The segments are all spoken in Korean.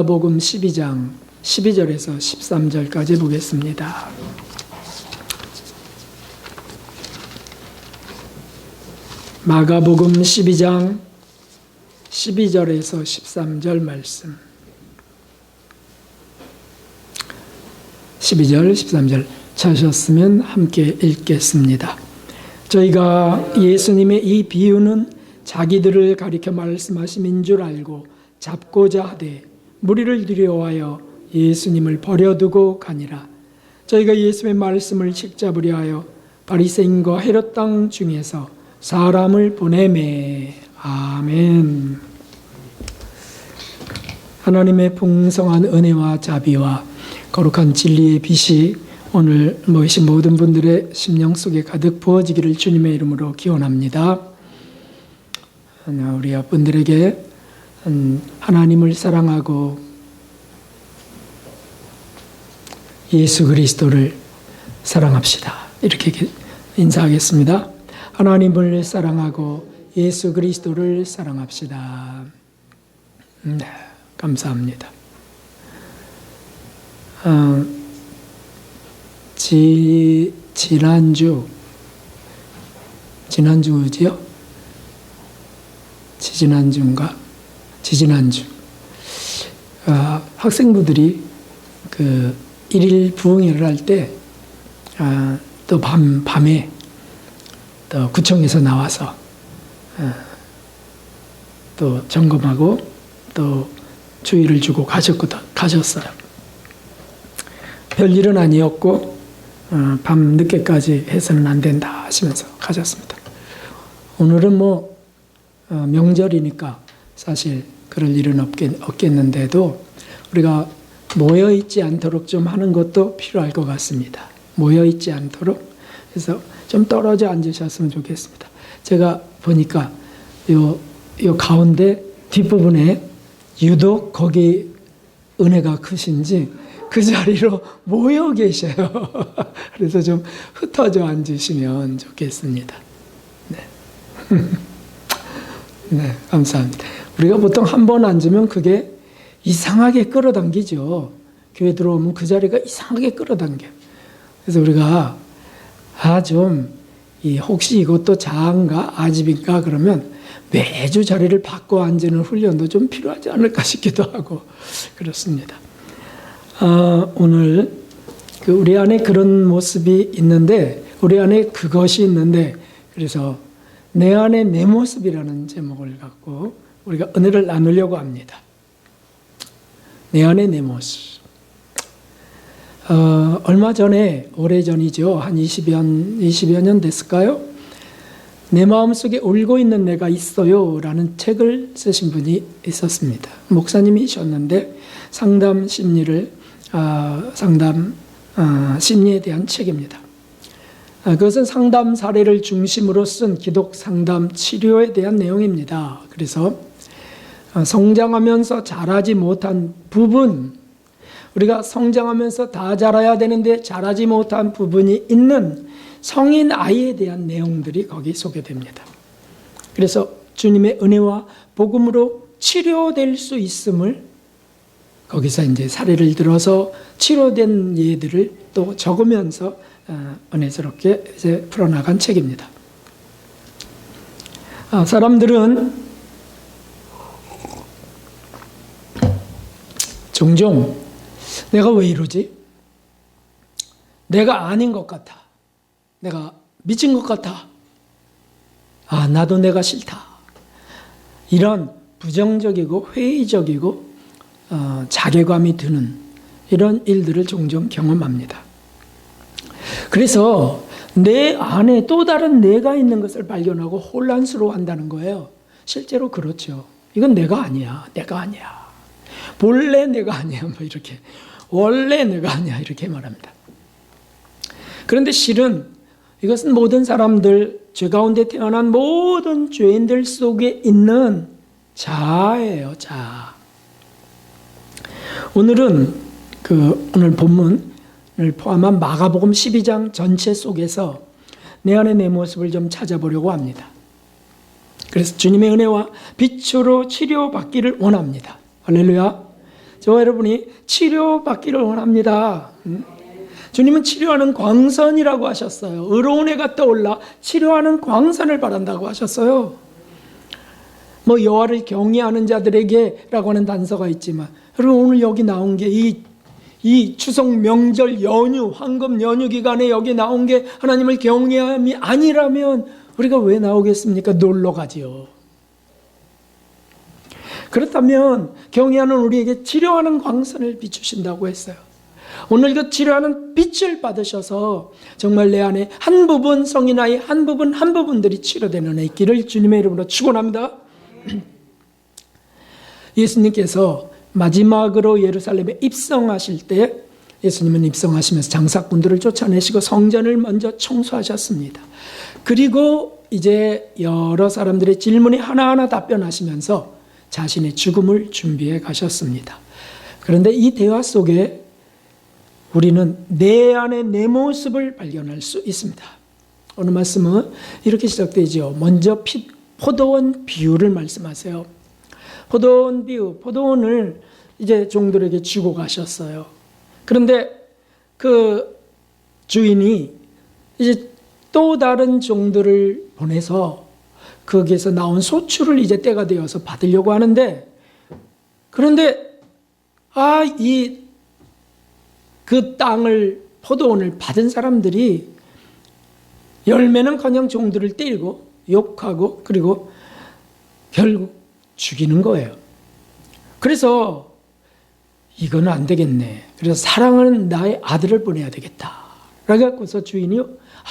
마가복음 12장 12절에서 13절까지 보겠습니다. 마가복음 12장 12절에서 13절 말씀. 12절, 13절 찾으셨으면 함께 읽겠습니다. 저희가 예수님의 이 비유는 자기들을 가리켜 말씀하심인 줄 알고 잡고자 하되 무리를 두려워하여 예수님을 버려두고 가니라. 저희가 예수의 말씀을 책잡으려 하여 바리새인과 헤롯 땅 중에서 사람을 보내매. 아멘. 하나님의 풍성한 은혜와 자비와 거룩한 진리의 빛이 오늘 모이신 모든 분들의 심령 속에 가득 부어지기를 주님의 이름으로 기원합니다. 우리 분들에게 하나님을 사랑하고 예수 그리스도를 사랑합시다. 이렇게 인사하겠습니다. 하나님을 사랑하고 예수 그리스도를 사랑합시다. 네, 감사합니다. 지난주지요? 지지난주 학생부들이 그 일일 부흥회를 할 때 또 밤에 또 구청에서 나와서 또 점검하고 또 주의를 주고 가셨어요. 별일은 아니었고 밤 늦게까지 해서는 안 된다 하시면서 가셨습니다. 오늘은 명절이니까 사실 그럴 일은 없겠는데도 우리가 모여있지 않도록 좀 하는 것도 필요할 것 같습니다. 모여있지 않도록. 그래서 좀 떨어져 앉으셨으면 좋겠습니다. 제가 보니까 요 가운데 뒷부분에 유독 거기 은혜가 크신지 그 자리로 모여 계셔요. 그래서 좀 흩어져 앉으시면 좋겠습니다. 네. 네, 감사합니다. 우리가 보통 한 번 앉으면 그게 이상하게 끌어당기죠. 교회 들어오면 그 자리가 이상하게 끌어당겨요. 그래서 우리가 혹시 이것도 자아인가 아집인가 그러면 매주 자리를 바꿔 앉는 훈련도 좀 필요하지 않을까 싶기도 하고 그렇습니다. 오늘 우리 안에 그런 모습이 있는데, 우리 안에 그것이 있는데, 그래서 내 안에 내 모습이라는 제목을 갖고 우리가 은혜를 나누려고 합니다. 내 안에 내 모습. 얼마 전에, 오래전이죠. 한 20여 년 됐을까요? 내 마음속에 울고 있는 내가 있어요 라는 책을 쓰신 분이 있었습니다. 목사님이셨는데 상담 심리에 대한 책입니다. 그것은 상담 사례를 중심으로 쓴 기독 상담 치료에 대한 내용입니다. 그래서 성장하면서 자라지 못한 부분, 우리가 성장하면서 다 자라야 되는데 자라지 못한 부분이 있는 성인 아이에 대한 내용들이 거기 소개됩니다. 그래서 주님의 은혜와 복음으로 치료될 수 있음을 거기서 이제 사례를 들어서 치료된 예들을 또 적으면서 은혜스럽게 이제 풀어나간 책입니다. 사람들은 종종 내가 왜 이러지? 내가 아닌 것 같아. 내가 미친 것 같아. 나도 내가 싫다. 이런 부정적이고 회의적이고 자괴감이 드는 이런 일들을 종종 경험합니다. 그래서 내 안에 또 다른 내가 있는 것을 발견하고 혼란스러워한다는 거예요. 실제로 그렇죠. 이건 내가 아니야. 내가 아니야. 본래 내가 아니야. 이렇게. 원래 내가 아니야. 이렇게 말합니다. 그런데 실은 이것은 모든 사람들, 죄 가운데 태어난 모든 죄인들 속에 있는 자아예요. 자아. 오늘은 오늘 본문을 포함한 마가복음 12장 전체 속에서 내 안에 내 모습을 좀 찾아보려고 합니다. 그래서 주님의 은혜와 빛으로 치료받기를 원합니다. 할렐루야. 저와 여러분이 치료받기를 원합니다. 주님은 치료하는 광선이라고 하셨어요. 의로운 해가 떠올라 치료하는 광선을 바란다고 하셨어요. 뭐 여호와를 경외하는 자들에게라고 하는 단서가 있지만, 여러분 오늘 여기 나온 게 이 추석 명절 연휴, 황금 연휴 기간에 여기 나온 게 하나님을 경외함이 아니라면 우리가 왜 나오겠습니까? 놀러 가지요. 그렇다면 경외하는 우리에게 치료하는 광선을 비추신다고 했어요. 오늘 그 치료하는 빛을 받으셔서 정말 내 안에 한 부분, 성인아이 한 부분들이 치료되는 애 있기를 주님의 이름으로 축원합니다. 예수님께서 마지막으로 예루살렘에 입성하실 때, 예수님은 입성하시면서 장사꾼들을 쫓아내시고 성전을 먼저 청소하셨습니다. 그리고 이제 여러 사람들의 질문에 하나하나 답변하시면서 자신의 죽음을 준비해 가셨습니다. 그런데 이 대화 속에 우리는 내 안에 내 모습을 발견할 수 있습니다. 오늘 말씀은 이렇게 시작되죠. 먼저 포도원 비유를 말씀하세요. 포도원 비유, 포도원을 이제 종들에게 주고 가셨어요. 그런데 그 주인이 이제 또 다른 종들을 보내서 거기에서 나온 소출을 이제 때가 되어서 받으려고 하는데, 그런데 그 땅을, 포도원을 받은 사람들이 열매는커녕 종들을 때리고 욕하고 그리고 결국 죽이는 거예요. 그래서 이거는 안 되겠네. 그래서 사랑하는 나의 아들을 보내야 되겠다. 그래서 주인이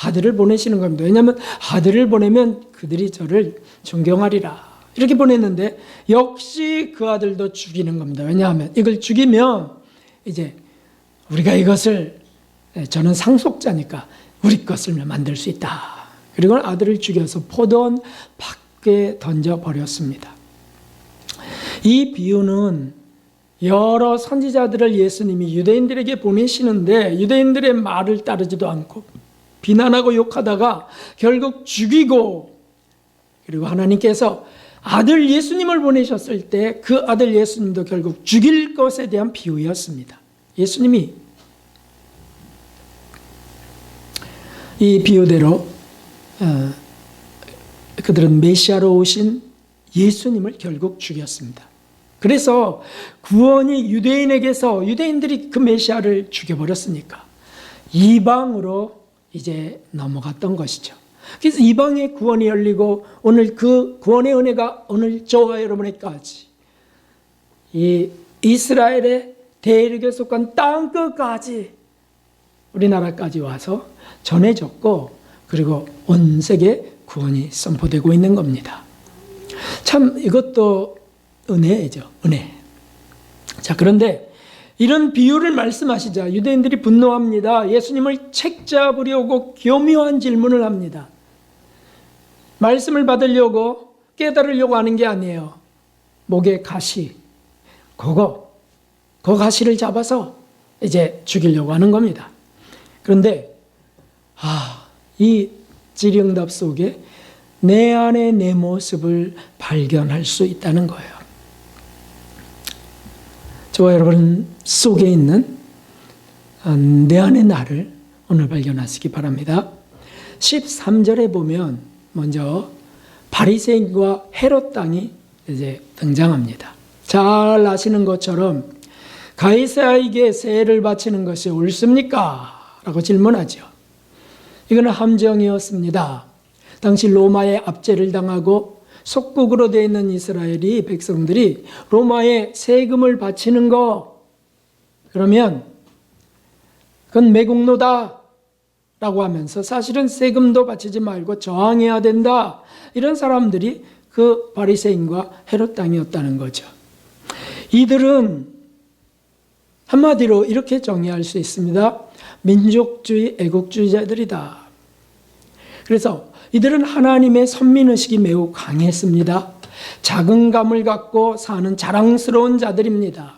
아들을 보내시는 겁니다. 왜냐하면 아들을 보내면 그들이 저를 존경하리라. 이렇게 보냈는데 역시 그 아들도 죽이는 겁니다. 왜냐하면 이걸 죽이면 이제 우리가 이것을, 저는 상속자니까 우리 것을 만들 수 있다. 그리고 아들을 죽여서 포도원 밖에 던져버렸습니다. 이 비유는 여러 선지자들을 예수님이 유대인들에게 보내시는데 유대인들의 말을 따르지도 않고 비난하고 욕하다가 결국 죽이고, 그리고 하나님께서 아들 예수님을 보내셨을 때 그 아들 예수님도 결국 죽일 것에 대한 비유였습니다. 예수님이 이 비유대로 그들은 메시아로 오신 예수님을 결국 죽였습니다. 그래서 구원이 유대인에게서, 유대인들이 그 메시아를 죽여버렸으니까 이방으로 이제 넘어갔던 것이죠. 그래서 이방의 구원이 열리고 오늘 그 구원의 은혜가 오늘 저와 여러분에게까지, 이 이스라엘의 대륙에 속한 땅끝까지, 우리나라까지 와서 전해졌고, 그리고 온 세계에 구원이 선포되고 있는 겁니다. 참 이것도 은혜죠. 은혜. 자, 그런데 이런 비유를 말씀하시자 유대인들이 분노합니다. 예수님을 책잡으려고 교묘한 질문을 합니다. 말씀을 받으려고, 깨달으려고 하는 게 아니에요. 목에 가시, 그 가시를 잡아서 이제 죽이려고 하는 겁니다. 그런데 이 질의응답 속에 내 안에 내 모습을 발견할 수 있다는 거예요. 저와 여러분 속에 있는 내 안의 나를 오늘 발견하시기 바랍니다. 13절에 보면 먼저 바리새인과 헤롯 당이 이제 등장합니다. 잘 아시는 것처럼 가이사에게 세를 바치는 것이 옳습니까? 라고 질문하죠. 이거는 함정이었습니다. 당시 로마의 압제를 당하고 속국으로 되어 있는 이스라엘이, 백성들이 로마에 세금을 바치는 거, 그러면 그건 매국노다 라고 하면서 사실은 세금도 바치지 말고 저항해야 된다, 이런 사람들이 그 바리새인과 헤롯 당이었다는 거죠. 이들은 한마디로 이렇게 정의할 수 있습니다. 민족주의, 애국주의자들이다. 그래서 이들은 하나님의 선민의식이 매우 강했습니다. 자긍감을 갖고 사는 자랑스러운 자들입니다.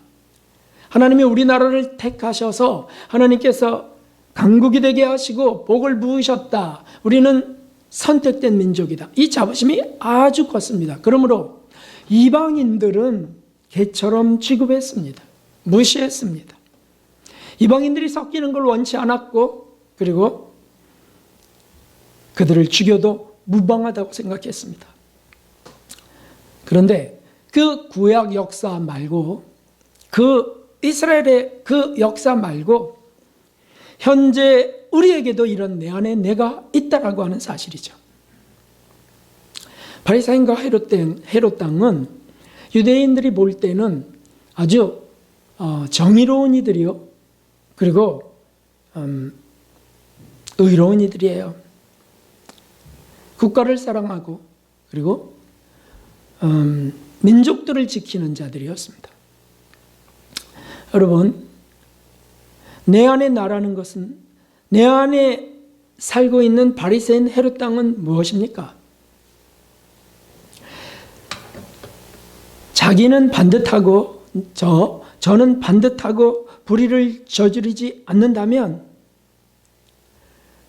하나님이 우리나라를 택하셔서 하나님께서 강국이 되게 하시고 복을 부으셨다. 우리는 선택된 민족이다. 이 자부심이 아주 컸습니다. 그러므로 이방인들은 개처럼 취급했습니다. 무시했습니다. 이방인들이 섞이는 걸 원치 않았고, 그리고 그들을 죽여도 무방하다고 생각했습니다. 그런데 그 구약 역사 말고, 그 이스라엘의 그 역사 말고 현재 우리에게도 이런 내 안에 내가 있다라고 하는 사실이죠. 바리새인과 헤롯 당은 유대인들이 볼 때는 아주 정의로운 이들이요, 그리고 의로운 이들이에요. 국가를 사랑하고 그리고 민족들을 지키는 자들이었습니다. 여러분, 내 안에 나라는 것은, 내 안에 살고 있는 바리새인 헤롯 당은 무엇입니까? 자기는 반듯하고 저는 반듯하고 불의를 저지르지 않는다면,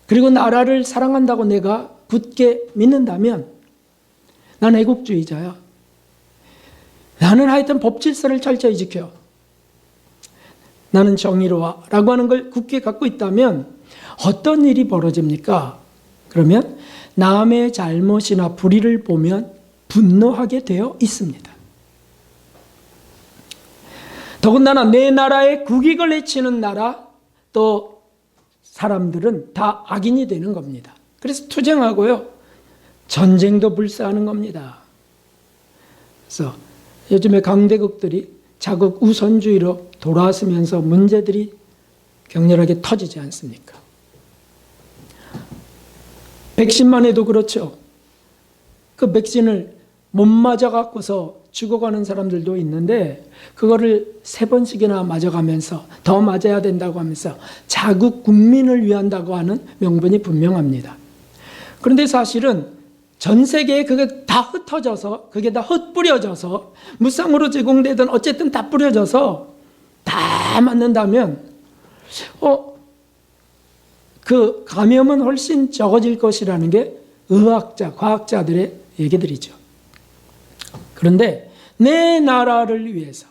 그리고 나라를 사랑한다고 내가 굳게 믿는다면 난 애국주의자야. 나는 하여튼 법질서를 철저히 지켜. 나는 정의로워 라고 하는 걸 굳게 갖고 있다면 어떤 일이 벌어집니까? 그러면 남의 잘못이나 불의를 보면 분노하게 되어 있습니다. 더군다나 내 나라의 국익을 해치는 나라, 또 사람들은 다 악인이 되는 겁니다. 그래서 투쟁하고요, 전쟁도 불사하는 겁니다. 그래서 요즘에 강대국들이 자국 우선주의로 돌아서면서 문제들이 격렬하게 터지지 않습니까? 백신만 해도 그렇죠. 그 백신을 못 맞아갖고서 죽어가는 사람들도 있는데, 그거를 3번씩이나 맞아가면서 더 맞아야 된다고 하면서 자국 국민을 위한다고 하는 명분이 분명합니다. 그런데 사실은 전 세계에 그게 다 흩어져서, 그게 다 흩뿌려져서, 무상으로 제공되든 어쨌든 다 뿌려져서 다 맞는다면 그 감염은 훨씬 적어질 것이라는 게 의학자, 과학자들의 얘기들이죠. 그런데 내 나라를 위해서,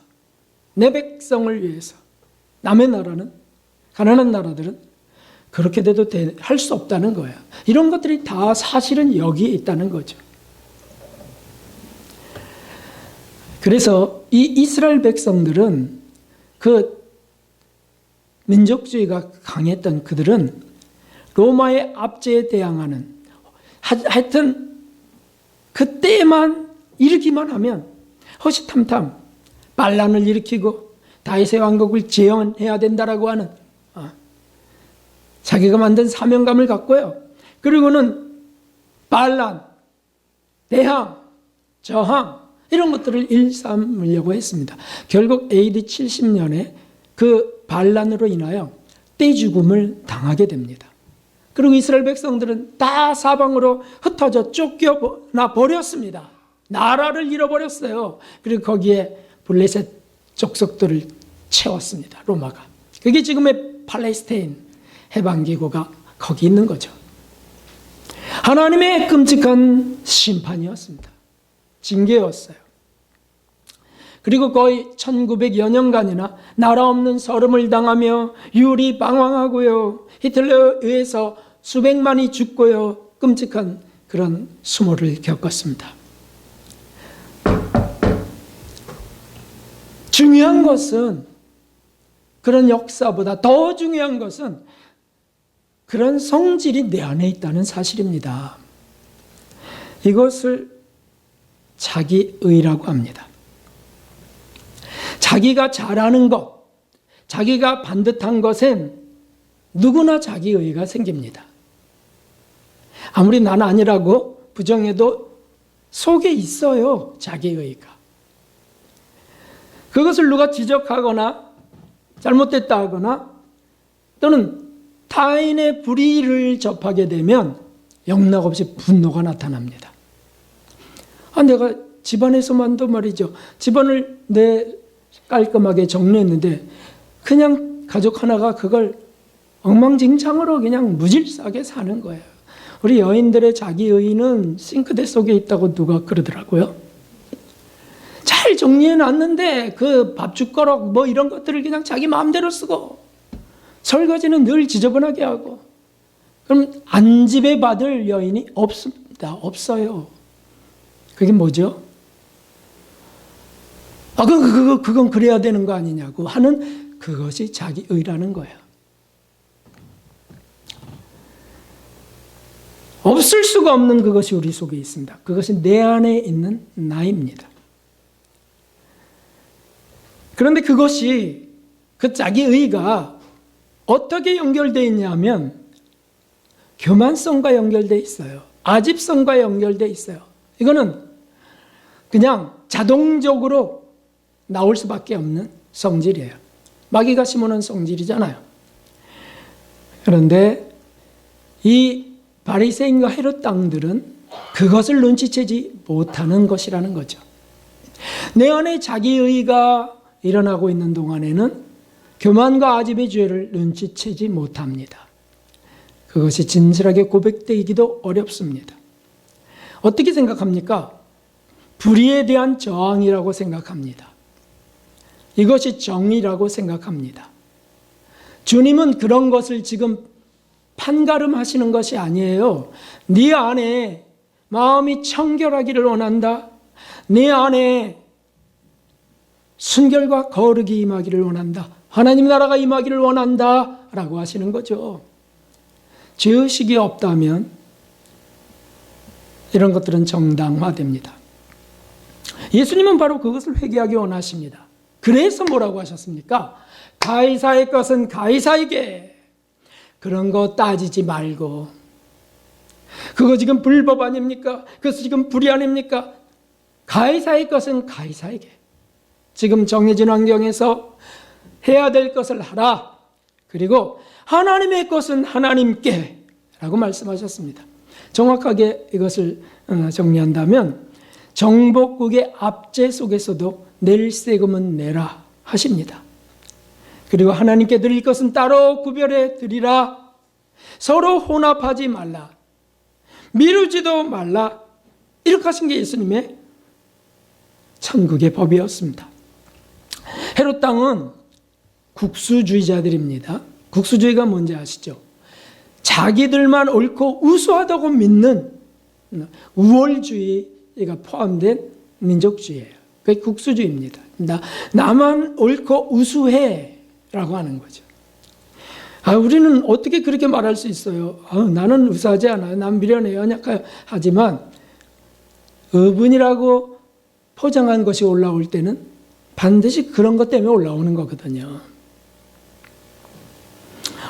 내 백성을 위해서, 남의 나라는, 가난한 나라들은 그렇게 돼도 할 수 없다는 거예요. 이런 것들이 다 사실은 여기에 있다는 거죠. 그래서 이 이스라엘 백성들은, 그 민족주의가 강했던 그들은 로마의 압제에 대항하는, 하여튼 그때만 일으키만 하면 허시탐탐 반란을 일으키고 다윗의 왕국을 재현해야 된다라고 하는 자기가 만든 사명감을 갖고요. 그리고는 반란, 대항, 저항 이런 것들을 일삼으려고 했습니다. 결국 AD 70년에 그 반란으로 인하여 떼죽음을 당하게 됩니다. 그리고 이스라엘 백성들은 다 사방으로 흩어져 쫓겨나 버렸습니다. 나라를 잃어버렸어요. 그리고 거기에 블레셋 족속들을 채웠습니다. 로마가. 그게 지금의 팔레스타인 해방기구가 거기 있는 거죠. 하나님의 끔찍한 심판이었습니다. 징계였어요. 그리고 거의 1900여 년간이나 나라 없는 서름을 당하며 유리 방황하고요, 히틀러에 의해서 수백만이 죽고요, 끔찍한 그런 수모를 겪었습니다. 중요한 것은, 그런 역사보다 더 중요한 것은 그런 성질이 내 안에 있다는 사실입니다. 이것을 자기의라고 합니다. 자기가 잘하는 것, 자기가 반듯한 것엔 누구나 자기의가 생깁니다. 아무리 난 아니라고 부정해도 속에 있어요, 자기의가. 그것을 누가 지적하거나 잘못됐다 하거나 또는 타인의 불의를 접하게 되면 영락없이 분노가 나타납니다. 내가 집안에서만도 말이죠, 집안을 깔끔하게 정리했는데 그냥 가족 하나가 그걸 엉망진창으로 그냥 무질서하게 사는 거예요. 우리 여인들의 자기의는 싱크대 속에 있다고 누가 그러더라고요. 잘 정리해 놨는데 그 밥숟가락 뭐 이런 것들을 그냥 자기 마음대로 쓰고 설거지는 늘 지저분하게 하고, 그럼 안집에 받을 여인이 없습니다. 없어요. 그게 뭐죠? 그건 그래야 되는 거 아니냐고 하는 그것이 자기 의라는 거예요. 없을 수가 없는 그것이 우리 속에 있습니다. 그것이 내 안에 있는 나입니다. 그런데 그것이 그 자기 의가 어떻게 연결되어 있냐면 교만성과 연결되어 있어요. 아집성과 연결되어 있어요. 이거는 그냥 자동적으로 나올 수밖에 없는 성질이에요. 마귀가 심어놓은 성질이잖아요. 그런데 이 바리새인과 헤롯 당들은 그것을 눈치채지 못하는 것이라는 거죠. 내 안에 자기의가 일어나고 있는 동안에는 교만과 아집의 죄를 눈치채지 못합니다. 그것이 진실하게 고백되기도 어렵습니다. 어떻게 생각합니까? 불의에 대한 저항이라고 생각합니다. 이것이 정의라고 생각합니다. 주님은 그런 것을 지금 판가름하시는 것이 아니에요. 네 안에 마음이 청결하기를 원한다. 네 안에 순결과 거룩이 임하기를 원한다. 하나님 나라가 임하기를 원한다 라고 하시는 거죠. 죄의식이 없다면 이런 것들은 정당화됩니다. 예수님은 바로 그것을 회개하기 원하십니다. 그래서 뭐라고 하셨습니까? 가이사의 것은 가이사에게, 그런 거 따지지 말고, 그거 지금 불법 아닙니까? 그래서 지금 불의 아닙니까? 가이사의 것은 가이사에게, 지금 정해진 환경에서 해야 될 것을 하라. 그리고 하나님의 것은 하나님께 라고 말씀하셨습니다. 정확하게 이것을 정리한다면 정복국의 압제 속에서도 낼 세금은 내라 하십니다. 그리고 하나님께 드릴 것은 따로 구별해 드리라. 서로 혼합하지 말라. 미루지도 말라. 이렇게 하신 게 예수님의 천국의 법이었습니다. 헤롯 당은 국수주의자들입니다. 국수주의가 뭔지 아시죠? 자기들만 옳고 우수하다고 믿는 우월주의가 포함된 민족주의예요. 그게 국수주의입니다. 나만 옳고 우수해 라고 하는 거죠. 우리는 어떻게 그렇게 말할 수 있어요? 나는 우수하지 않아요. 난 미련해요. 연약해요. 하지만 어분이라고 포장한 것이 올라올 때는 반드시 그런 것 때문에 올라오는 거거든요.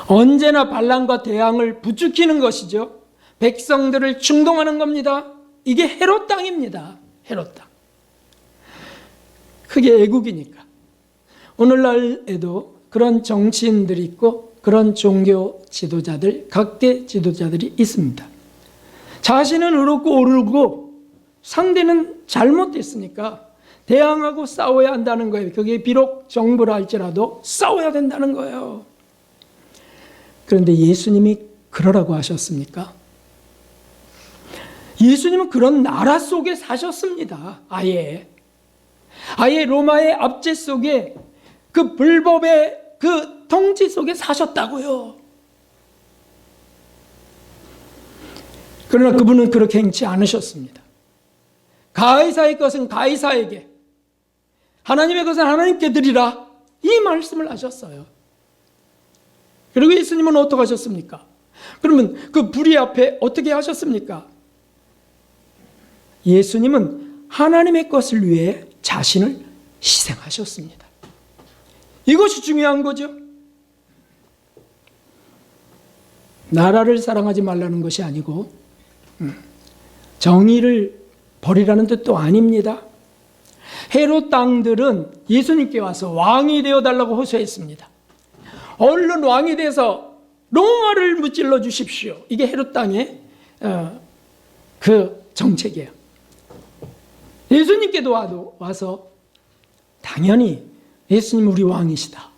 언제나 반란과 대항을 부추기는 것이죠. 백성들을 충동하는 겁니다. 이게 헤롯 당입니다. 헤롯 당. 그게 애국이니까. 오늘날에도 그런 정치인들이 있고 그런 종교 지도자들, 각계 지도자들이 있습니다. 자신은 의롭고 옳고 상대는 잘못됐으니까 대항하고 싸워야 한다는 거예요. 그게 비록 정부라 할지라도 싸워야 된다는 거예요. 그런데 예수님이 그러라고 하셨습니까? 예수님은 그런 나라 속에 사셨습니다. 아예 로마의 압제 속에 그 불법의 그 통치 속에 사셨다고요. 그러나 그분은 그렇게 행치 않으셨습니다. 가이사의 것은 가이사에게, 하나님의 것은 하나님께 드리라, 이 말씀을 하셨어요. 그리고 예수님은 어떻게 하셨습니까? 그러면 그 불의 앞에 어떻게 하셨습니까? 예수님은 하나님의 것을 위해 자신을 희생하셨습니다. 이것이 중요한 거죠. 나라를 사랑하지 말라는 것이 아니고 정의를 버리라는 뜻도 아닙니다. 헤롯 당들은 예수님께 와서 왕이 되어달라고 호소했습니다. 얼른 왕이 돼서 로마를 무찔러 주십시오. 이게 헤롯 당의 그 정책이에요. 예수님께도 와서 당연히 예수님 우리 왕이시다.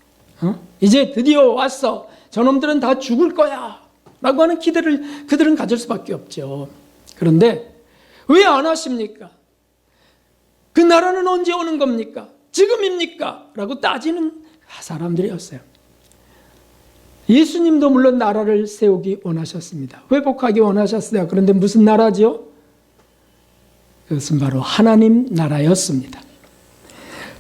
이제 드디어 왔어. 저놈들은 다 죽을 거야. 라고 하는 기대를 그들은 가질 수밖에 없죠. 그런데 왜 안 하십니까? 그 나라는 언제 오는 겁니까? 지금입니까? 라고 따지는 사람들이었어요. 예수님도 물론 나라를 세우기 원하셨습니다. 회복하기 원하셨어요. 그런데 무슨 나라죠? 그것은 바로 하나님 나라였습니다.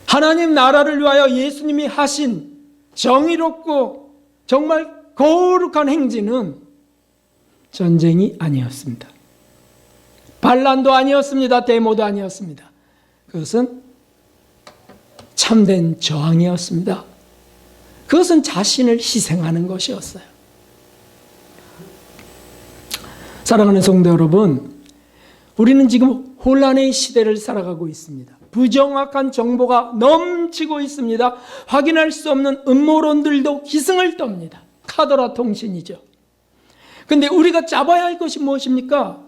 하나님 나라를 위하여 예수님이 하신 정의롭고 정말 거룩한 행진은 전쟁이 아니었습니다. 반란도 아니었습니다. 데모도 아니었습니다. 그것은 참된 저항이었습니다. 그것은 자신을 희생하는 것이었어요. 사랑하는 성도 여러분, 우리는 지금 혼란의 시대를 살아가고 있습니다. 부정확한 정보가 넘치고 있습니다. 확인할 수 없는 음모론들도 기승을 떱니다. 카더라 통신이죠. 그런데 우리가 잡아야 할 것이 무엇입니까?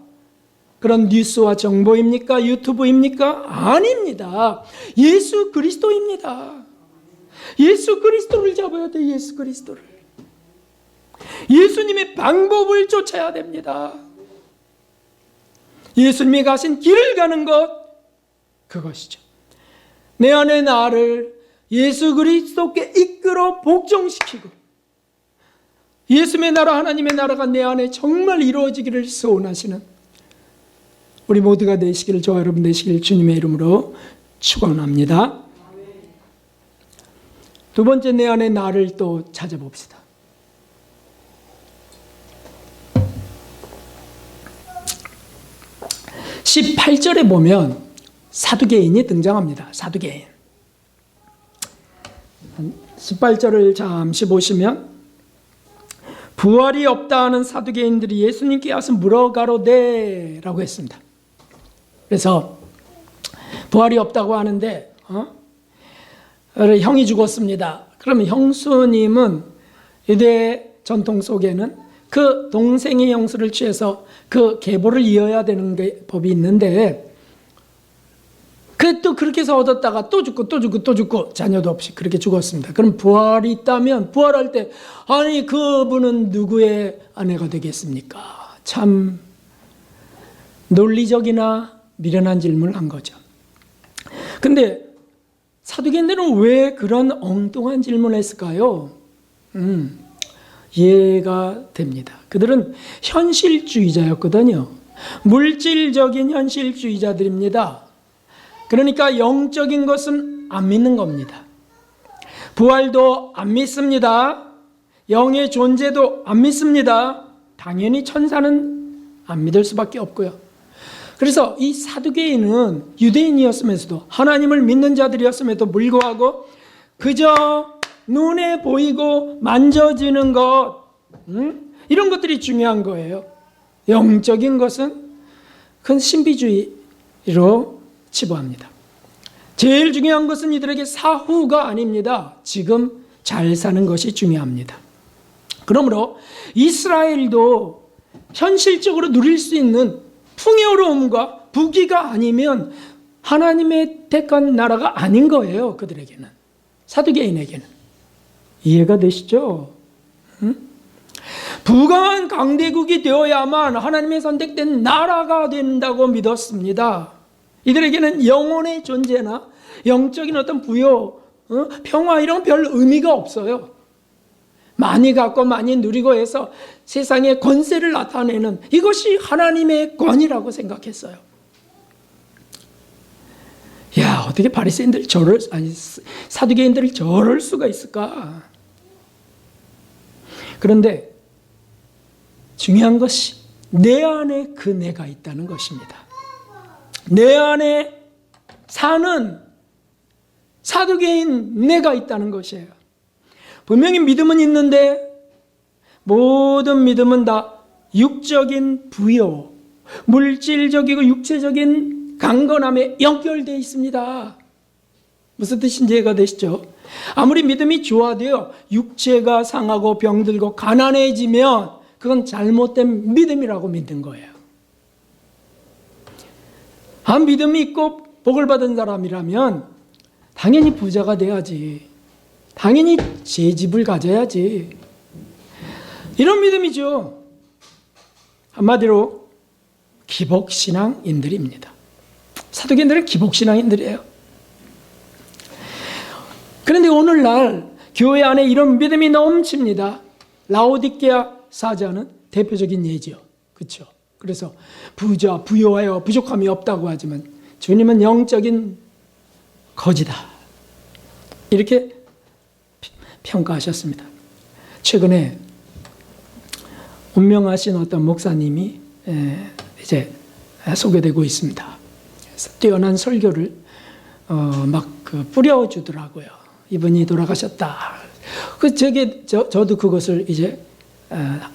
그런 뉴스와 정보입니까? 유튜브입니까? 아닙니다. 예수 그리스도입니다. 예수 그리스도를 잡아야 돼. 예수 그리스도를. 예수님의 방법을 쫓아야 됩니다. 예수님이 가신 길을 가는 것, 그것이죠. 내 안의 나를 예수 그리스도께 이끌어 복종시키고 예수님의 나라, 하나님의 나라가 내 안에 정말 이루어지기를 소원하시는 우리 모두가 되시기를, 저와 여러분 되시기를 주님의 이름으로 축원합니다. 두 번째, 내 안의 나를 또 찾아봅시다. 18절에 보면 사두개인이 등장합니다. 사두개인. 18절을 잠시 보시면 부활이 없다 하는 사두개인들이 예수님께 와서 물어가로되 라고 했습니다. 그래서 부활이 없다고 하는데 형이 죽었습니다. 그러면 형수님은 유대 전통 속에는 그 동생의 형수를 취해서 그 계보를 이어야 되는 게 법이 있는데 그 또 그렇게 해서 얻었다가 또 죽고 자녀도 없이 그렇게 죽었습니다. 그럼 부활이 있다면 부활할 때 아니 그분은 누구의 아내가 되겠습니까? 참 논리적이나 미련한 질문을 한 거죠. 근데 사두개인들은 왜 그런 엉뚱한 질문을 했을까요? 이해가 됩니다. 그들은 현실주의자였거든요. 물질적인 현실주의자들입니다. 그러니까 영적인 것은 안 믿는 겁니다. 부활도 안 믿습니다. 영의 존재도 안 믿습니다. 당연히 천사는 안 믿을 수밖에 없고요. 그래서 이 사두개인은 유대인이었으면서도 하나님을 믿는 자들이었음에도 불구하고 그저 눈에 보이고 만져지는 것, 이런 것들이 중요한 거예요. 영적인 것은 큰 신비주의로 치부합니다. 제일 중요한 것은 이들에게 사후가 아닙니다. 지금 잘 사는 것이 중요합니다. 그러므로 이스라엘도 현실적으로 누릴 수 있는 풍요로움과 부귀가 아니면 하나님의 택한 나라가 아닌 거예요. 그들에게는, 사두개인에게는. 이해가 되시죠? 부강한 강대국이 되어야만 하나님의 선택된 나라가 된다고 믿었습니다. 이들에게는 영혼의 존재나 영적인 어떤 부여, 평화 이런 별 의미가 없어요. 많이 갖고 많이 누리고 해서 세상의 권세를 나타내는 이것이 하나님의 권이라고 생각했어요. 야, 어떻게 바리새인들 사두개인들이 저럴 수가 있을까? 그런데 중요한 것이 내 안에 그 내가 있다는 것입니다. 내 안에 사는 사두개인 내가 있다는 것이에요. 분명히 믿음은 있는데 모든 믿음은 다 육적인 부여, 물질적이고 육체적인 강건함에 연결되어 있습니다. 무슨 뜻인지 이해가 되시죠? 아무리 믿음이 좋아도요, 육체가 상하고 병들고 가난해지면 그건 잘못된 믿음이라고 믿는 거예요. 믿음이 있고 복을 받은 사람이라면 당연히 부자가 돼야지. 당연히 제 집을 가져야지. 이런 믿음이죠. 한마디로 기복신앙인들입니다. 사두개인들은 기복신앙인들이에요. 그런데 오늘날 교회 안에 이런 믿음이 넘칩니다. 라오디게아 사자는 대표적인 예지요. 그렇죠? 그래서 부요하여 부족함이 없다고 하지만 주님은 영적인 거지다. 이렇게 평가하셨습니다. 최근에 운명하신 어떤 목사님이 이제 소개되고 있습니다. 그래서 뛰어난 설교를 막 뿌려주더라고요. 이분이 돌아가셨다. 저도 그것을 이제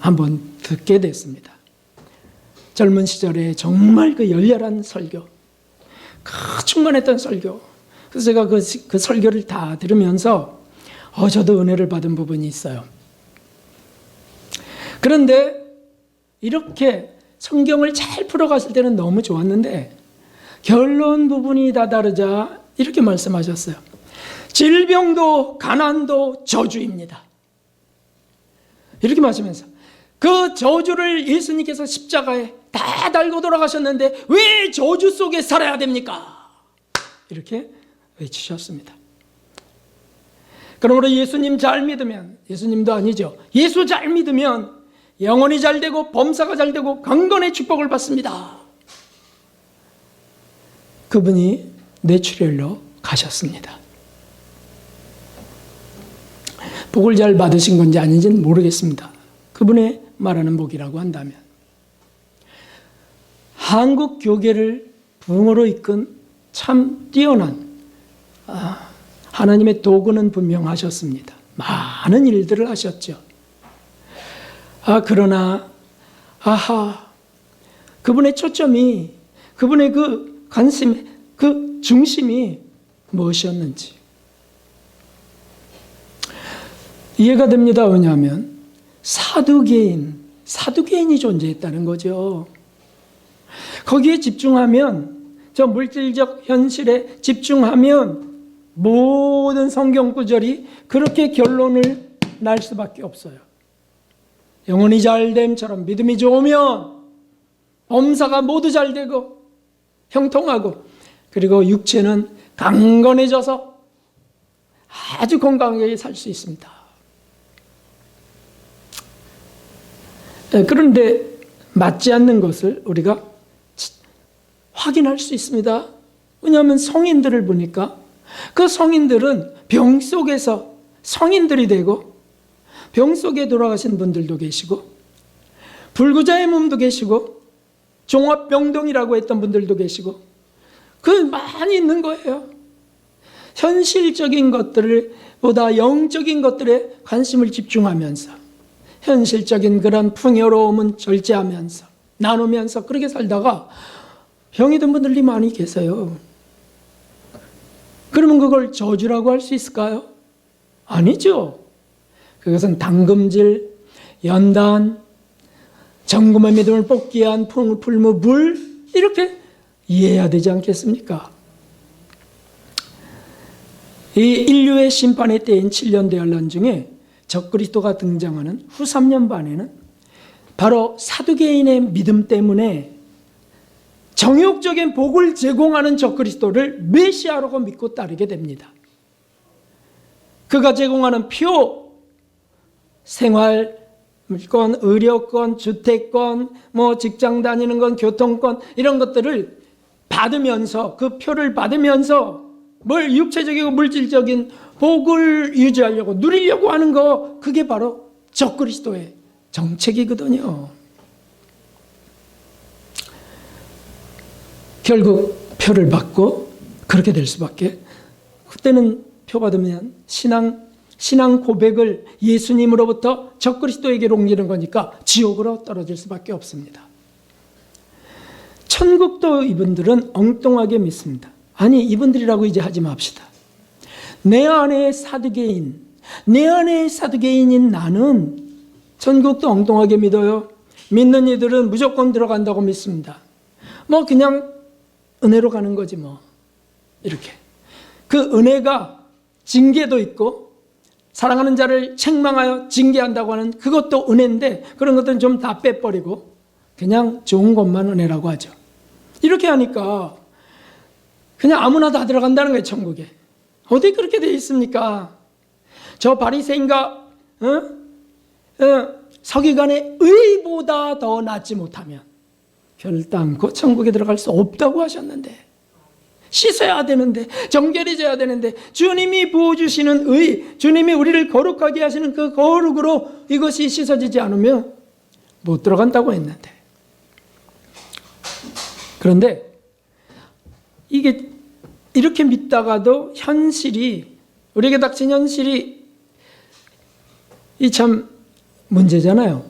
한번 듣게 됐습니다. 젊은 시절에 정말 그 열렬한 설교, 충만했던 설교. 그래서 제가 그 설교를 다 들으면서 저도 은혜를 받은 부분이 있어요. 그런데 이렇게 성경을 잘 풀어갔을 때는 너무 좋았는데 결론 부분이 다 다르자 이렇게 말씀하셨어요. 질병도 가난도 저주입니다. 이렇게 말씀하면서 그 저주를 예수님께서 십자가에 다 달고 돌아가셨는데 왜 저주 속에 살아야 됩니까? 이렇게 외치셨습니다. 그러므로 예수님 잘 믿으면, 예수님도 아니죠, 예수 잘 믿으면 영혼이 잘 되고 범사가 잘 되고 강건의 축복을 받습니다. 그분이 뇌출혈로 가셨습니다. 복을 잘 받으신 건지 아닌지는 모르겠습니다. 그분의 말하는 복이라고 한다면. 한국 교계를 부흥으로 이끈 참 뛰어난 하나님의 도구는 분명하셨습니다. 많은 일들을 하셨죠. 그러나 그분의 초점이, 그분의 그 관심, 그 중심이 무엇이었는지 이해가 됩니다. 왜냐하면 사두개인이 존재했다는 거죠. 거기에 집중하면, 저 물질적 현실에 집중하면 모든 성경 구절이 그렇게 결론을 날 수밖에 없어요. 영혼이 잘됨처럼 믿음이 좋으면 범사가 모두 잘되고 형통하고, 그리고 육체는 강건해져서 아주 건강하게 살 수 있습니다. 그런데 맞지 않는 것을 우리가 확인할 수 있습니다. 왜냐하면 성인들을 보니까 그 성인들은 병 속에서 성인들이 되고 병 속에 돌아가신 분들도 계시고 불구자의 몸도 계시고 종합병동이라고 했던 분들도 계시고 그 많이 있는 거예요. 현실적인 것들보다 영적인 것들에 관심을 집중하면서 현실적인 그런 풍요로움은 절제하면서 나누면서 그렇게 살다가 병이 든 분들이 많이 계세요. 그러면 그걸 저주라고 할 수 있을까요? 아니죠. 그것은 당금질, 연단, 정금의 믿음을 뽑기 위한 풀무, 물, 이렇게 이해해야 되지 않겠습니까? 이 인류의 심판의 때인 7년 대환란 중에 적그리스도가 등장하는 후 3년 반에는 바로 사두개인의 믿음 때문에 정욕적인 복을 제공하는 적그리스도를 메시아라고 믿고 따르게 됩니다. 그가 제공하는 표, 생활권, 의료권, 주택권, 직장 다니는 건, 교통권, 이런 것들을 받으면서, 그 표를 받으면서 육체적이고 물질적인 복을 유지하려고 누리려고 하는 거, 그게 바로 적그리스도의 정책이거든요. 결국 표를 받고 그렇게 될 수밖에. 그때는 표 받으면 신앙 고백을 예수님으로부터 적그리스도에게로 옮기는 거니까 지옥으로 떨어질 수밖에 없습니다. 천국도 이분들은 엉뚱하게 믿습니다. 아니, 이분들이라고 이제 하지 맙시다. 내 안에 사두개인인 나는 천국도 엉뚱하게 믿어요. 믿는 이들은 무조건 들어간다고 믿습니다. 그냥 은혜로 가는 거지 이렇게. 그 은혜가 징계도 있고 사랑하는 자를 책망하여 징계한다고 하는 그것도 은혜인데 그런 것들은 좀 다 빼버리고 그냥 좋은 것만 은혜라고 하죠. 이렇게 하니까 그냥 아무나 다 들어간다는 거예요, 천국에. 어디 그렇게 되어 있습니까? 저 바리새인과 서기관의 의보다 더 낫지 못하면 결단코 천국에 들어갈 수 없다고 하셨는데, 씻어야 되는데, 정결해져야 되는데, 주님이 부어주시는 의, 주님이 우리를 거룩하게 하시는 그 거룩으로 이것이 씻어지지 않으면 못 들어간다고 했는데, 그런데 이게 이렇게 믿다가도 현실이, 우리에게 닥친 현실이 이 참 문제잖아요.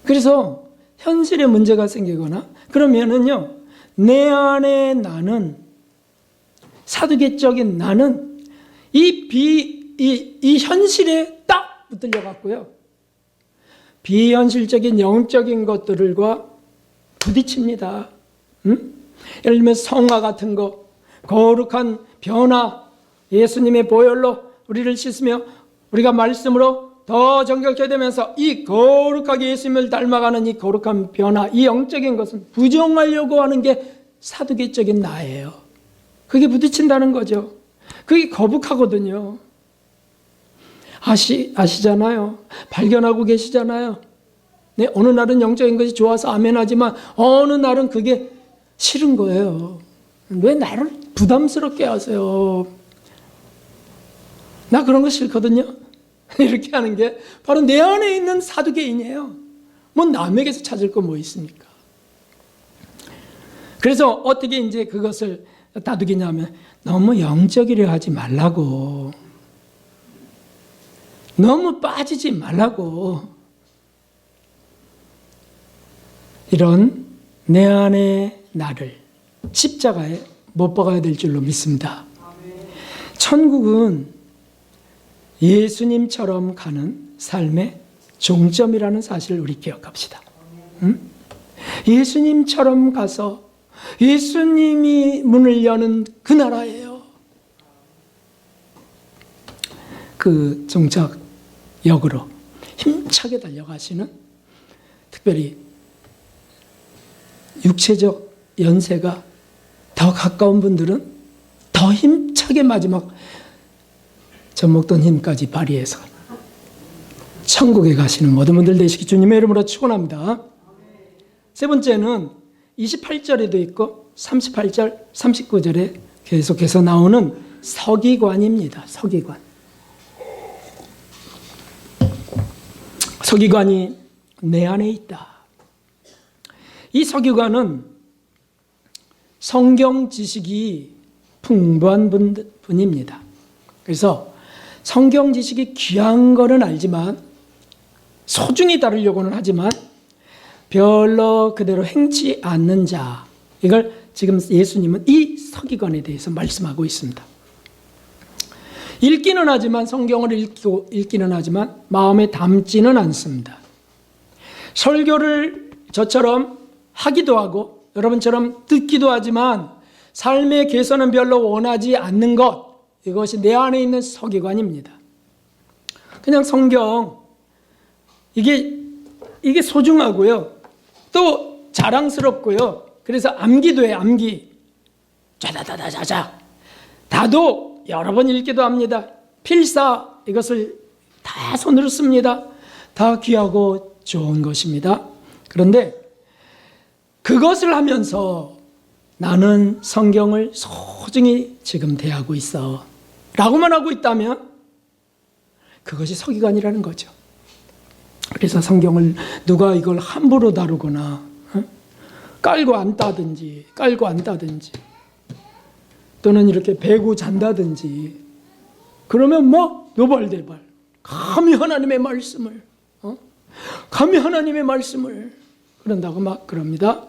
그래서 현실에 문제가 생기거나 그러면은요, 내 안에 나는, 사두개적인 나는 이 현실에 딱 붙들려 갖고요, 비현실적인 영적인 것들과 부딪힙니다. 예를 들면 성화 같은 거, 거룩한 변화, 예수님의 보혈로 우리를 씻으며 우리가 말씀으로 더 정결케 되면서 이 거룩하게 예수님을 닮아가는 이 거룩한 변화, 이 영적인 것은 부정하려고 하는 게 사두개적인 나예요. 그게 부딪힌다는 거죠. 그게 거북하거든요. 아시잖아요. 발견하고 계시잖아요. 네, 어느 날은 영적인 것이 좋아서 아멘하지만 어느 날은 그게 싫은 거예요. 왜 나를 부담스럽게 하세요? 나 그런 거 싫거든요. 이렇게 하는 게 바로 내 안에 있는 사두개인이에요. 뭐 남에게서 찾을 거 뭐 있습니까? 그래서 어떻게 이제 그것을 다투기냐면, 너무 영적이려 하지 말라고, 너무 빠지지 말라고, 이런 내 안의 나를 십자가에 못 박아야 될 줄로 믿습니다. 천국은 예수님처럼 가는 삶의 종점이라는 사실을 우리 기억합시다. 예수님처럼 가서 예수님이 문을 여는 그 나라예요. 그 종착역으로 힘차게 달려가시는, 특별히 육체적 연세가 더 가까운 분들은 더 힘차게 마지막 젖먹던 힘까지 발휘해서 천국에 가시는 모든 분들 되시기 주님의 이름으로 축원합니다. 세 번째는 28절에도 있고 38절, 39절에 계속해서 나오는 서기관입니다. 서기관. 서기관이 내 안에 있다. 이 서기관은 성경 지식이 풍부한 분입니다. 그래서 성경 지식이 귀한 거는 알지만, 소중히 다루려고는 하지만 별로 그대로 행치 않는 자, 이걸 지금 예수님은 이 서기관에 대해서 말씀하고 있습니다. 읽기는 하지만, 성경을 읽기는 하지만 마음에 담지는 않습니다. 설교를 저처럼 하기도 하고 여러분처럼 듣기도 하지만 삶의 개선은 별로 원하지 않는 것, 이것이 내 안에 있는 서기관입니다. 그냥 성경, 이게 소중하고요, 또 자랑스럽고요, 그래서 암기도 해요. 암기 자자자자자자 다도 여러 번 읽기도 합니다. 필사, 이것을 다 손으로 씁니다. 다 귀하고 좋은 것입니다. 그런데 그것을 하면서 나는 성경을 소중히 지금 대하고 있어 라고만 하고 있다면 그것이 서기관이라는 거죠. 그래서 성경을 누가 이걸 함부로 다루거나 깔고 앉다든지 또는 이렇게 베고 잔다든지 그러면 뭐 노발대발 감히 하나님의 말씀을 그런다고 막 그럽니다.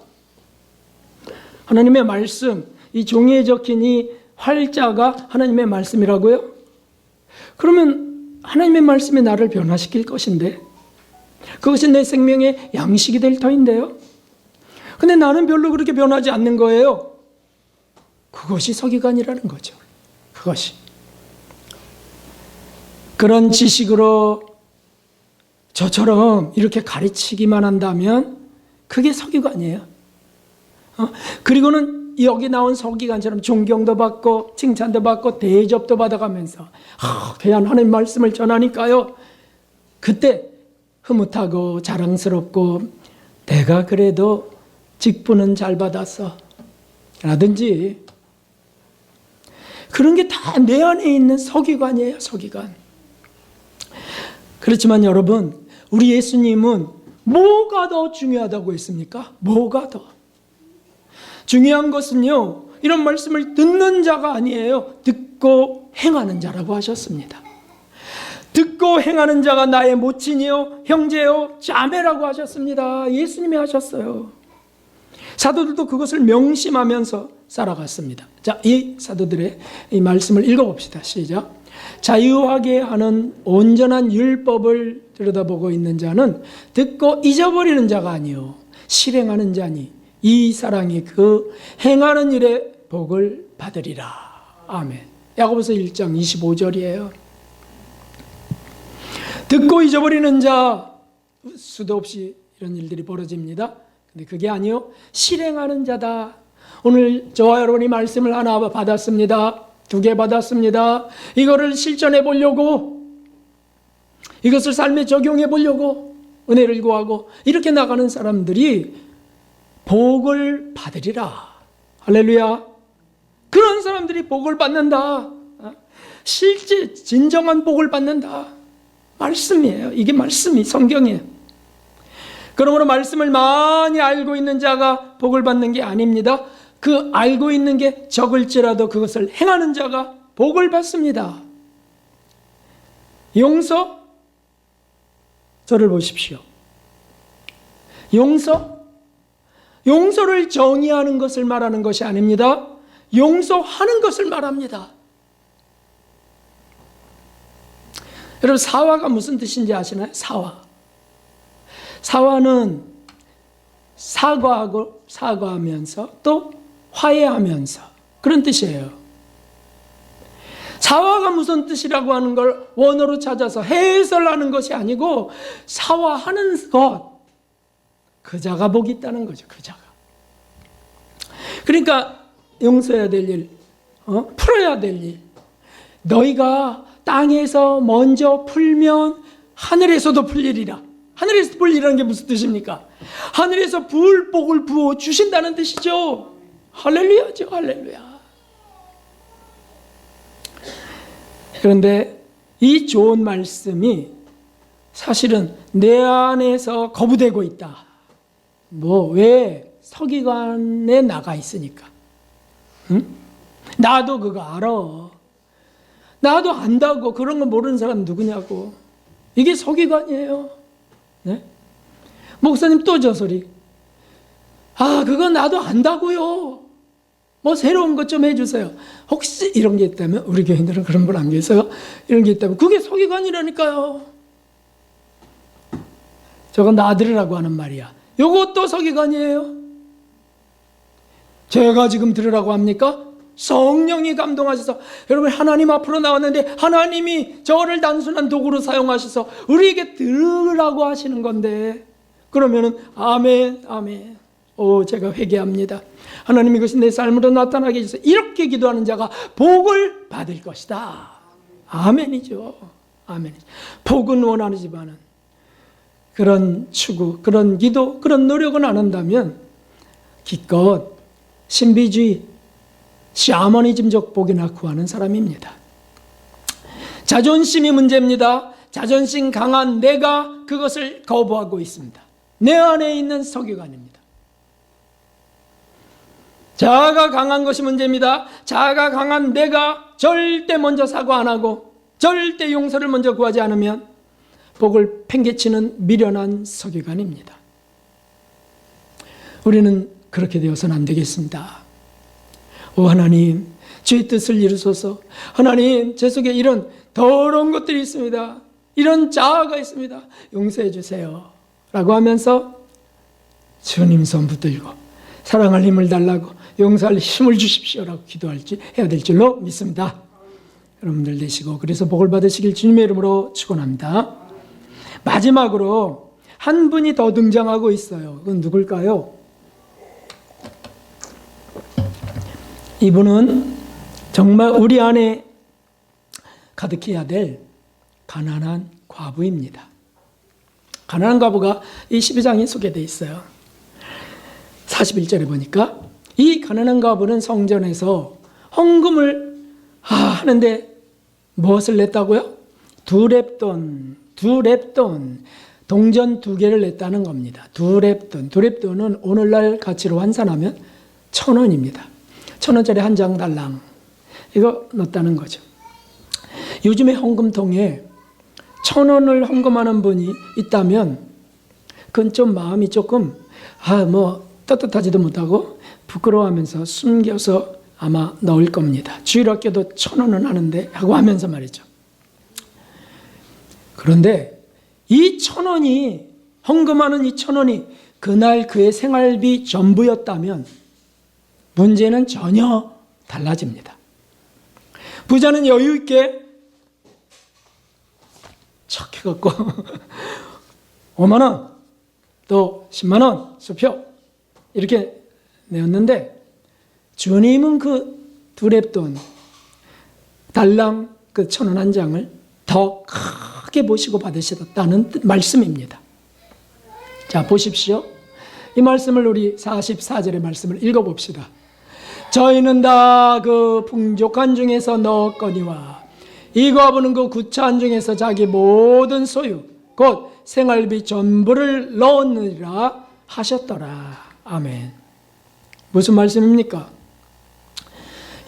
하나님의 말씀, 이 종이에 적힌 이 활자가 하나님의 말씀이라고요? 그러면 하나님의 말씀이 나를 변화시킬 것인데, 그것이 내 생명의 양식이 될 터인데요. 근데 나는 별로 그렇게 변하지 않는 거예요. 그것이 서기관이라는 거죠. 그것이. 그런 지식으로 저처럼 이렇게 가르치기만 한다면 그게 서기관이에요. 그리고는 여기 나온 서기관처럼 존경도 받고 칭찬도 받고 대접도 받아가면서 그냥 하나님 말씀을 전하니까요, 그때 흐뭇하고 자랑스럽고 내가 그래도 직분은 잘 받았어 라든지, 그런 게 다 내 안에 있는 서기관이에요. 서기관. 그렇지만 여러분, 우리 예수님은 뭐가 더 중요하다고 했습니까? 뭐가 더 중요한 것은요, 이런 말씀을 듣는 자가 아니에요. 듣고 행하는 자라고 하셨습니다. 듣고 행하는 자가 나의 모친이요 형제요 자매라고 하셨습니다. 예수님이 하셨어요. 사도들도 그것을 명심하면서 살아갔습니다. 자, 이 사도들의 이 말씀을 읽어봅시다. 시작. 자유하게 하는 온전한 율법을 들여다보고 있는 자는 듣고 잊어버리는 자가 아니요 실행하는 자니 이 사랑이 그 행하는 일에 복을 받으리라. 아멘. 야고보서 1장 25절이에요. 듣고 잊어버리는 자, 수도 없이 이런 일들이 벌어집니다. 근데 그게 아니요 실행하는 자다. 오늘 저와 여러분이 말씀을 하나 받았습니다. 2개 받았습니다. 이거를 실천해 보려고, 이것을 삶에 적용해 보려고 은혜를 구하고 이렇게 나가는 사람들이 복을 받으리라. 할렐루야. 그런 사람들이 복을 받는다. 실제 진정한 복을 받는다. 말씀이에요. 이게 말씀이 성경이에요. 그러므로 말씀을 많이 알고 있는 자가 복을 받는 게 아닙니다. 그 알고 있는 게 적을지라도 그것을 행하는 자가 복을 받습니다. 용서? 저를 보십시오. 용서를 정의하는 것을 말하는 것이 아닙니다. 용서하는 것을 말합니다. 여러분, 사화가 무슨 뜻인지 아시나요? 사화는 사과하면서 또 화해하면서 그런 뜻이에요. 사화가 무슨 뜻이라고 하는 걸 원어로 찾아서 해설하는 것이 아니고 사화하는 것, 그 자가 복이 있다는 거죠. 그 자가. 그러니까 용서해야 될 일, 풀어야 될 일, 너희가 땅에서 먼저 풀면 하늘에서도 풀리리라. 하늘에서 풀리라는 게 무슨 뜻입니까? 하늘에서 복을 부어 주신다는 뜻이죠. 할렐루야죠. 할렐루야. 그런데 이 좋은 말씀이 사실은 내 안에서 거부되고 있다. 왜? 서기관에 나가 있으니까. 응? 나도 그거 알아. 나도 안다고. 그런 거 모르는 사람 누구냐고. 이게 서기관이에요. 네? 목사님 또 저 소리. 그거 나도 안다고요. 새로운 것 좀 해주세요. 혹시 이런 게 있다면, 우리 교인들은 그런 분 안 계세요? 이런 게 있다면 그게 서기관이라니까요. 저건 나들으라고 하는 말이야. 요것도 서기관이에요. 제가 지금 들으라고 합니까? 성령이 감동하셔서, 여러분 하나님 앞으로 나왔는데 하나님이 저를 단순한 도구로 사용하셔서 우리에게 들으라고 하시는 건데, 그러면은 아멘 아멘, 제가 회개합니다. 하나님 이것이 내 삶으로 나타나게 해주세요. 이렇게 기도하는 자가 복을 받을 것이다. 아멘이죠. 아멘. 복은 원하지만은 그런 추구, 그런 기도, 그런 노력은 안 한다면 기껏 신비주의, 샤머니즘적 복이나 구하는 사람입니다. 자존심이 문제입니다. 자존심 강한 내가 그것을 거부하고 있습니다. 내 안에 있는 서기관입니다. 자아가 강한 것이 문제입니다. 자아가 강한 내가 절대 먼저 사과 안 하고 절대 용서를 먼저 구하지 않으면 복을 팽개치는 미련한 서기관입니다. 우리는 그렇게 되어서는 안 되겠습니다. 하나님, 주의 뜻을 이루소서. 하나님, 제 속에 이런 더러운 것들이 있습니다. 이런 자아가 있습니다. 용서해 주세요. 라고 하면서 주님 손 붙들고 사랑할 힘을 달라고, 용서할 힘을 주십시오라고 해야 될 줄로 믿습니다. 여러분들 되시고 그래서 복을 받으시길 주님의 이름으로 축원합니다. 마지막으로 한 분이 더 등장하고 있어요. 그건 누굴까요? 이분은 정말 우리 안에 가득해야 될 가난한 과부입니다. 가난한 과부가 이 12장에 소개되어 있어요. 41절에 보니까 이 가난한 과부는 성전에서 헌금을 하는데 무엇을 냈다고요? 두 렙돈, 동전 2개를 냈다는 겁니다. 두 렙돈은 오늘날 가치로 환산하면 1,000원입니다. 1,000원짜리 한 장 달랑 이거 넣었다는 거죠. 요즘에 헌금통에 1,000원을 헌금하는 분이 있다면 그건 좀 마음이 조금 떳떳하지도 못하고 부끄러워하면서 숨겨서 아마 넣을 겁니다. 주일학교도 1,000원은 하는데 하고 하면서 말이죠. 그런데 이 1,000원이 헌금하는 이 1,000원이 그날 그의 생활비 전부였다면 문제는 전혀 달라집니다. 부자는 여유 있게 척 해갖고 5만 원, 또 10만 원 수표 이렇게 내었는데 주님은 그 두 렙돈 달랑 그 1,000원 한 장을 더 크게 보시고 받으셨다는 말씀입니다. 자, 보십시오. 이 말씀을 우리 44절의 말씀을 읽어봅시다. 저희는 다 그 풍족한 중에서 넣었거니와 이 과부는 그 구차한 중에서 자기 모든 소유 곧 생활비 전부를 넣었느니라 하셨더라. 아멘. 무슨 말씀입니까?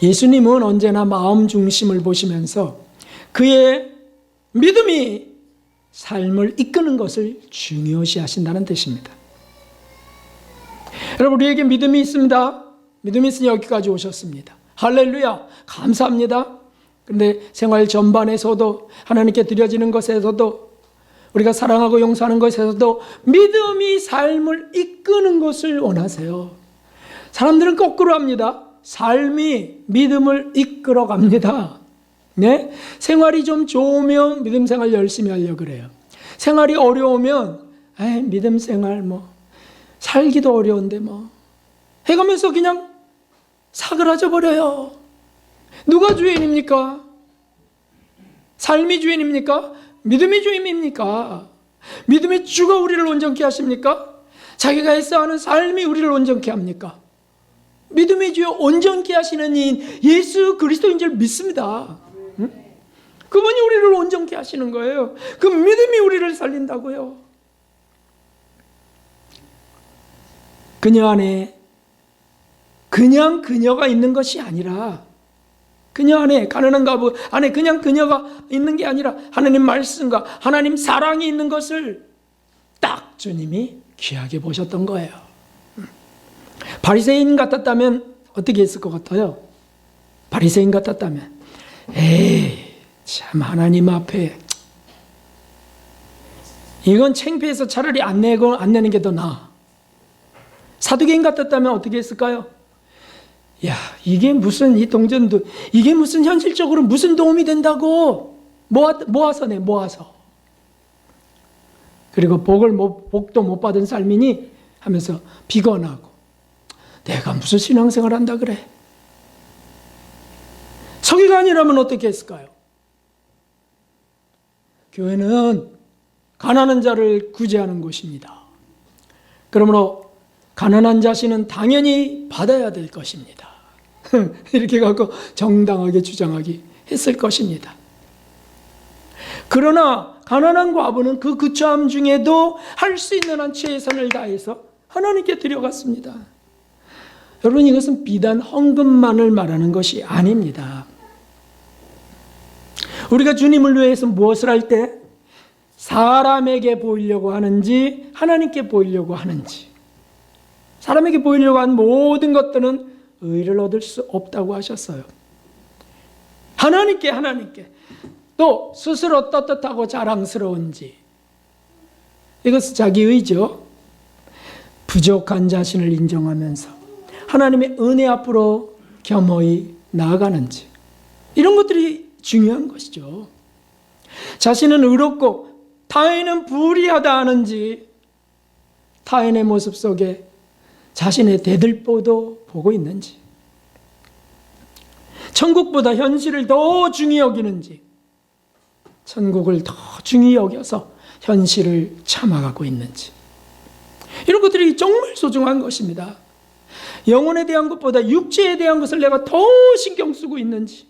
예수님은 언제나 마음 중심을 보시면서 그의 믿음이 삶을 이끄는 것을 중요시 하신다는 뜻입니다. 여러분, 우리에게 믿음이 있습니다. 믿음이 있으니 여기까지 오셨습니다. 할렐루야, 감사합니다. 그런데 생활 전반에서도 하나님께 드려지는 것에서도 우리가 사랑하고 용서하는 것에서도 믿음이 삶을 이끄는 것을 원하세요. 사람들은 거꾸로 합니다. 삶이 믿음을 이끌어 갑니다. 네? 생활이 좀 좋으면 믿음 생활 열심히 하려고 그래요. 생활이 어려우면 믿음 생활 살기도 어려운데 해가면서 그냥 사그라져 버려요. 누가 주인입니까? 삶이 주인입니까? 믿음이 주인입니까? 믿음의 주가 우리를 온전케 하십니까? 자기가 애써 하는 삶이 우리를 온전케 합니까? 믿음의 주여 온전케 하시는 이인 예수 그리스도인 줄 믿습니다. 그분이 우리를 온전케 하시는 거예요. 그 믿음이 우리를 살린다고요. 그녀 안에 그냥 그녀가 있는 것이 아니라 그녀 안에 가난한 과부 안에 그냥 그녀가 있는 게 아니라 하나님 말씀과 하나님 사랑이 있는 것을 딱 주님이 귀하게 보셨던 거예요. 바리새인 같았다면 어떻게 했을 것 같아요? 바리새인 같았다면 참 하나님 앞에 이건 창피해서 차라리 안 내는 게 더 나아. 사두개인 같았다면 어떻게 했을까요? 야, 이게 무슨 이 동전도 이게 무슨 현실적으로 무슨 도움이 된다고 모아서 내 모아서 그리고 복도 못 받은 삶이니 하면서 비관하고 내가 무슨 신앙생활 한다 그래. 서기관이라면 어떻게 했을까요? 교회는 가난한 자를 구제하는 곳입니다. 그러므로 가난한 자신은 당연히 받아야 될 것입니다. 이렇게 갖고 정당하게 주장하기 했을 것입니다. 그러나 가난한 과부는 그 구차함 중에도 할 수 있는 한 최선을 다해서 하나님께 드려갔습니다. 여러분, 이것은 비단 헌금만을 말하는 것이 아닙니다. 우리가 주님을 위해서 무엇을 할 때 사람에게 보이려고 하는지 하나님께 보이려고 하는지, 사람에게 보이려고 한 모든 것들은 의를 얻을 수 없다고 하셨어요. 하나님께 또 스스로 떳떳하고 자랑스러운지, 이것은 자기의죠. 부족한 자신을 인정하면서 하나님의 은혜 앞으로 겸허히 나아가는지, 이런 것들이 중요한 것이죠. 자신은 의롭고 타인은 불의하다 하는지, 타인의 모습 속에 자신의 대들보도 보고 있는지, 천국보다 현실을 더 중히 여기는지, 천국을 더 중히 여겨서 현실을 참아가고 있는지, 이런 것들이 정말 소중한 것입니다. 영혼에 대한 것보다 육체에 대한 것을 내가 더 신경 쓰고 있는지,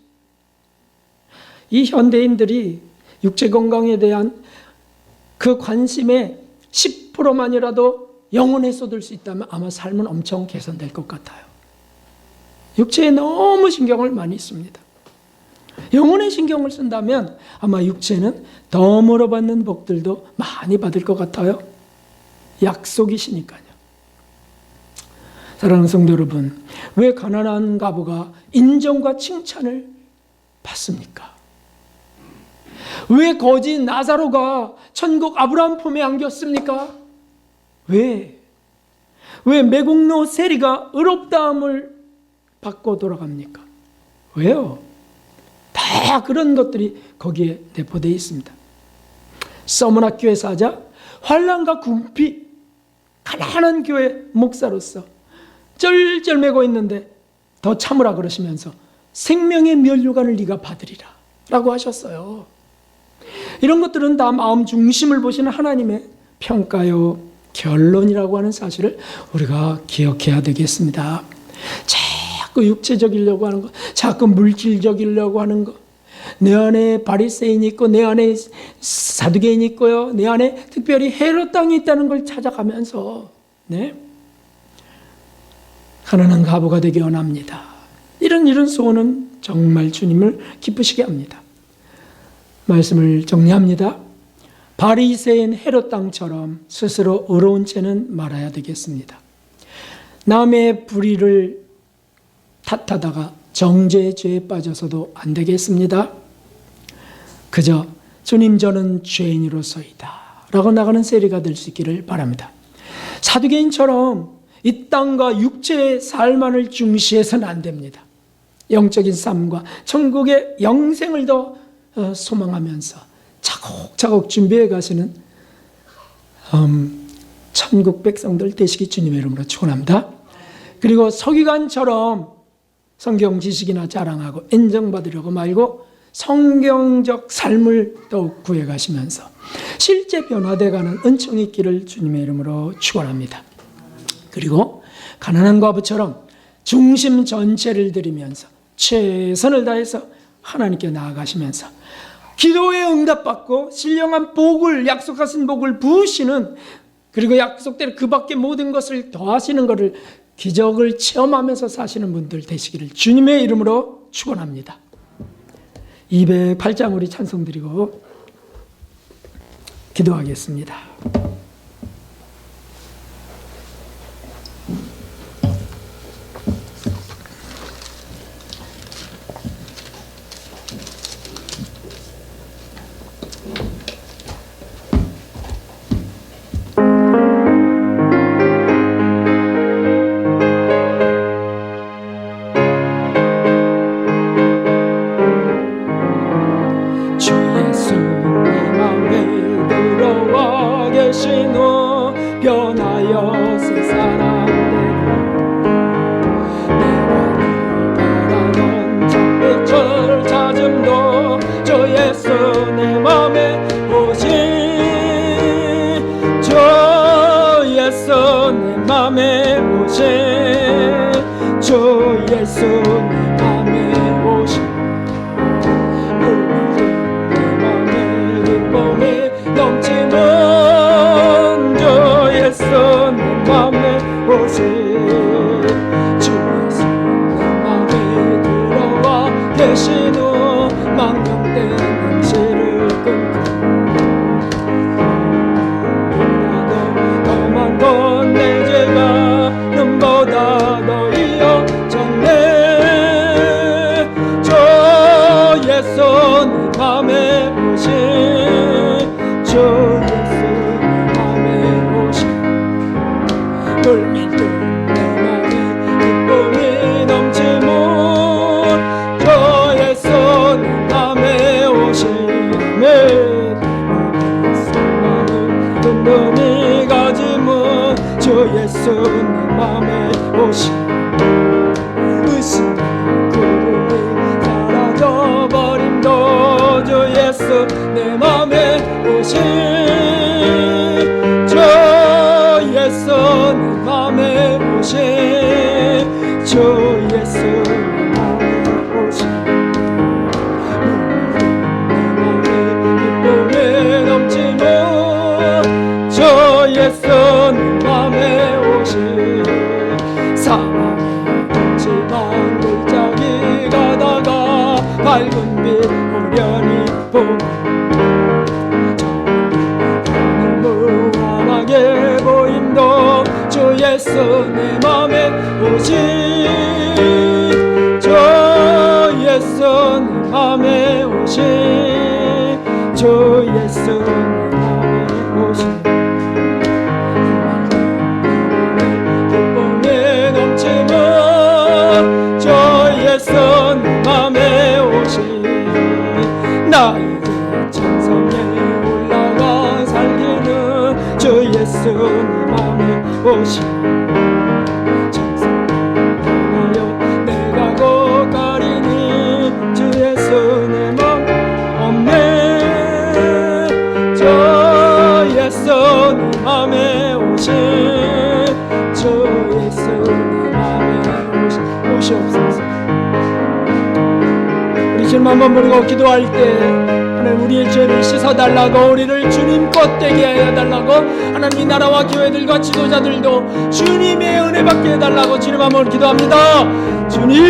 이 현대인들이 육체 건강에 대한 그 관심에 10%만이라도 영혼에 쏟을 수 있다면 아마 삶은 엄청 개선될 것 같아요. 육체에 너무 신경을 많이 씁니다. 영혼에 신경을 쓴다면 아마 육체는 덤으로 받는 복들도 많이 받을 것 같아요. 약속이시니까요. 사랑하는 성도 여러분, 왜 가난한 과부가 인정과 칭찬을 받습니까? 왜 거지 나사로가 천국 아브라함 품에 안겼습니까? 왜 매국노 세리가 의롭다함을 받고 돌아갑니까? 왜요? 다 그런 것들이 거기에 내포되어 있습니다. 서머나 교회 사자, 환난과 궁핍, 가난한 교회 목사로서 쩔쩔매고 있는데 더 참으라 그러시면서 생명의 면류관을 네가 받으리라 라고 하셨어요. 이런 것들은 다 마음 중심을 보시는 하나님의 평가요, 결론이라고 하는 사실을 우리가 기억해야 되겠습니다. 자꾸 육체적이려고 하는 것, 자꾸 물질적이려고 하는 것, 내 안에 바리새인이 있고 내 안에 사두개인이 있고요, 내 안에 특별히 헤롯 땅이 있다는 걸 찾아가면서 가난한 과부가 되기 원합니다. 이런 소원은 정말 주님을 기쁘시게 합니다. 말씀을 정리합니다. 바리새인 헤롯 땅처럼 스스로 의로운 채는 말아야 되겠습니다. 남의 불의를 탓하다가 정죄의 죄에 빠져서도 안 되겠습니다. 그저 주님 저는 죄인으로서이다 라고 나가는 세리가 될 수 있기를 바랍니다. 사두개인처럼 이 땅과 육체의 삶만을 중시해서는 안 됩니다. 영적인 삶과 천국의 영생을 더 소망하면서 차곡차곡 준비해 가시는 천국 백성들 되시기 주님의 이름으로 축원합니다. 그리고 서기관처럼 성경 지식이나 자랑하고 인정받으려고 말고 성경적 삶을 더욱 구해 가시면서 실제 변화되어가는 은총이 있기를 주님의 이름으로 축원합니다. 그리고 가난한 과부처럼 중심 전체를 들이면서 최선을 다해서 하나님께 나아가시면서 기도에 응답받고 신령한 복을, 약속하신 복을 부으시는, 그리고 약속대로 그 밖에 모든 것을 더하시는 것을, 기적을 체험하면서 사시는 분들 되시기를 주님의 이름으로 축원합니다. 208장 우리 찬송 드리고 기도하겠습니다. 오신 주 예수 내 맘에 오신 주 예수 내 맘에 오신 기쁨에 넘치는 주 예수 내 맘에 오신 사랑의 지방 골짜기 가다가 밝은 빛 오련히 보고 무한하게 보임도 주 예수 내 맘에 오신 주 예수 내 맘에 오신 주 예수 내 맘에 오신 기쁨에 넘치는 주 예수 내 맘에 오신 나에게 천성에 올라가 살기는 주 예수 내 맘에 오신 천성에 나여 내가 고가리니 주 예수 내 맘 없네 주 예수 내 맘에 오신 주 예수 내 맘에 오시옵소서. 우리 주님 한번 부르고 기도할 때 하나님 우리의 죄를 씻어달라고 우리를 주님 것 되게 하여 달라고 하나님 이 나라와 교회들과 지도자들도 주님의 은혜 받게 해달라고 주님 한번 기도합니다. 주님